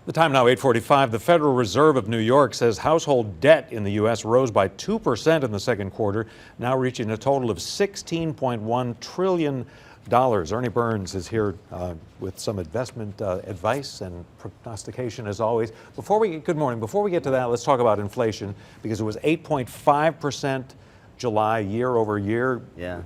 The time now 8:45. The Federal Reserve of New York says household debt in the U.S. rose by 2% in the second quarter, now reaching a total of $16.1 trillion. Ernie Burns is here with some investment advice and prognostication as always. Good morning. Before we get to that, let's talk about inflation, because it was 8.5% July year over year. Yeah.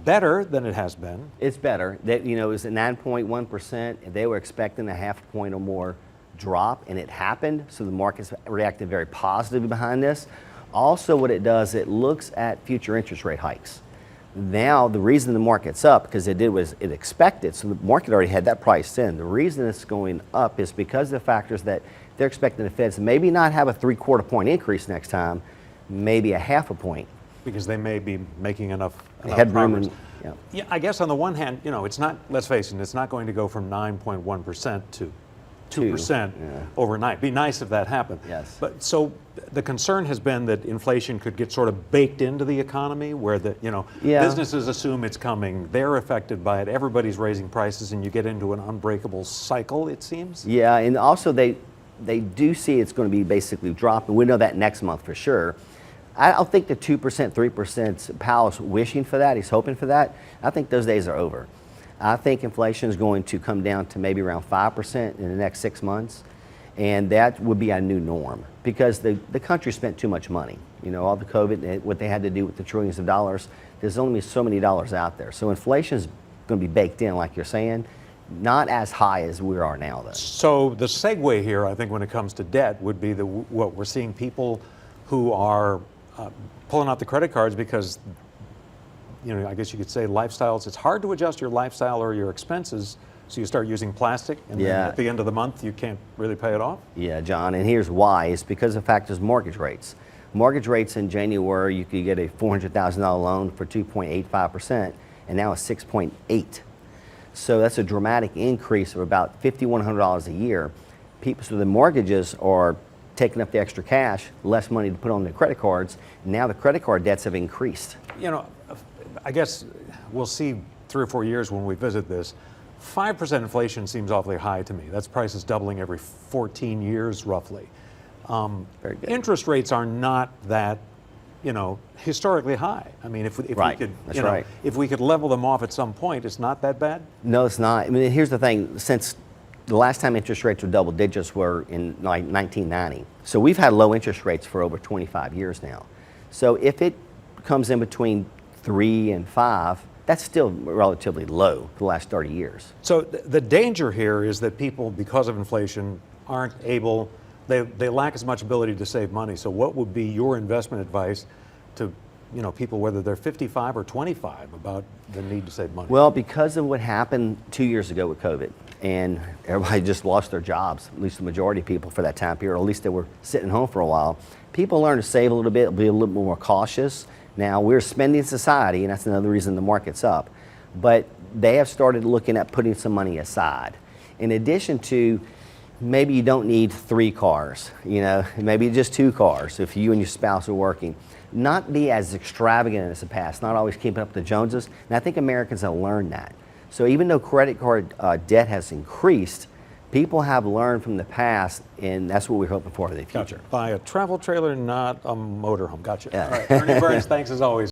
Better than it has been. It's better. That, it was at 9.1%, and they were expecting a half point or more drop, and it happened. So the market's reacted very positively behind this. Also, what it does, it looks at future interest rate hikes. Now, the reason the market's up, because it expected, so the market already had that priced in. The reason it's going up is because of the factors that they're expecting the Feds maybe not have a 3/4 point increase next time, maybe a half a point. Because they may be making enough headroom. progress. Yeah, I guess on the one hand, it's not, let's face it, it's not going to go from 9.1% to 2% overnight. Be nice if that happened. Yes. But so the concern has been that inflation could get sort of baked into the economy, where businesses assume it's coming, they're affected by it, everybody's raising prices, and you get into an unbreakable cycle, it seems. Yeah, and also they do see it's going to be basically dropping. We know that next month for sure. I don't think the 2%, 3%, Powell's wishing for that, he's hoping for that. I think those days are over. I think inflation is going to come down to maybe around 5% in the next 6 months, and that would be a new norm, because the country spent too much money. All the COVID, what they had to do with the trillions of dollars, there's only so many dollars out there. So inflation is going to be baked in, like you're saying, not as high as we are now, though. So the segue here, I think, when it comes to debt would be what we're seeing, people who are pulling out the credit cards because, I guess you could say lifestyles. It's hard to adjust your lifestyle or your expenses, so you start using plastic, and then at the end of the month you can't really pay it off. Yeah, John, and here's why. It's because of the fact is mortgage rates. Mortgage rates in January, you could get a $400,000 loan for 2.85%, and now it's 6.8. So that's a dramatic increase of about $5,100 a year. So the mortgages are taking up the extra cash, less money to put on their credit cards. Now the credit card debts have increased. I guess we'll see 3 or 4 years when we visit this. 5% inflation seems awfully high to me. That's prices doubling every 14 years, roughly. Very good. Interest rates are not that, historically high. I mean, if we could, if we could level them off at some point, it's not that bad. No, it's not. I mean, here's the thing. Since the last time interest rates were double digits were in like 1990. So we've had low interest rates for over 25 years now. So if it comes in between 3 and 5, that's still relatively low for the last 30 years. So the danger here is that people, because of inflation, aren't able, they lack as much ability to save money. So what would be your investment advice to people, whether they're 55 or 25, about the need to save money? Well, because of what happened 2 years ago with COVID, and everybody just lost their jobs, at least the majority of people for that time period, or at least they were sitting home for a while, people learned to save a little bit, be a little more cautious. Now, we're a spending society, and that's another reason the market's up. But they have started looking at putting some money aside. In addition to, maybe you don't need 3 cars, maybe just 2 cars if you and your spouse are working. Not be as extravagant as the past, not always keeping up with the Joneses. And I think Americans have learned that. So even though credit card debt has increased, people have learned from the past, and that's what we're hoping for in the future. Gotcha. Buy a travel trailer, not a motorhome. Gotcha. Yeah. All right. Ernie Burns, thanks as always.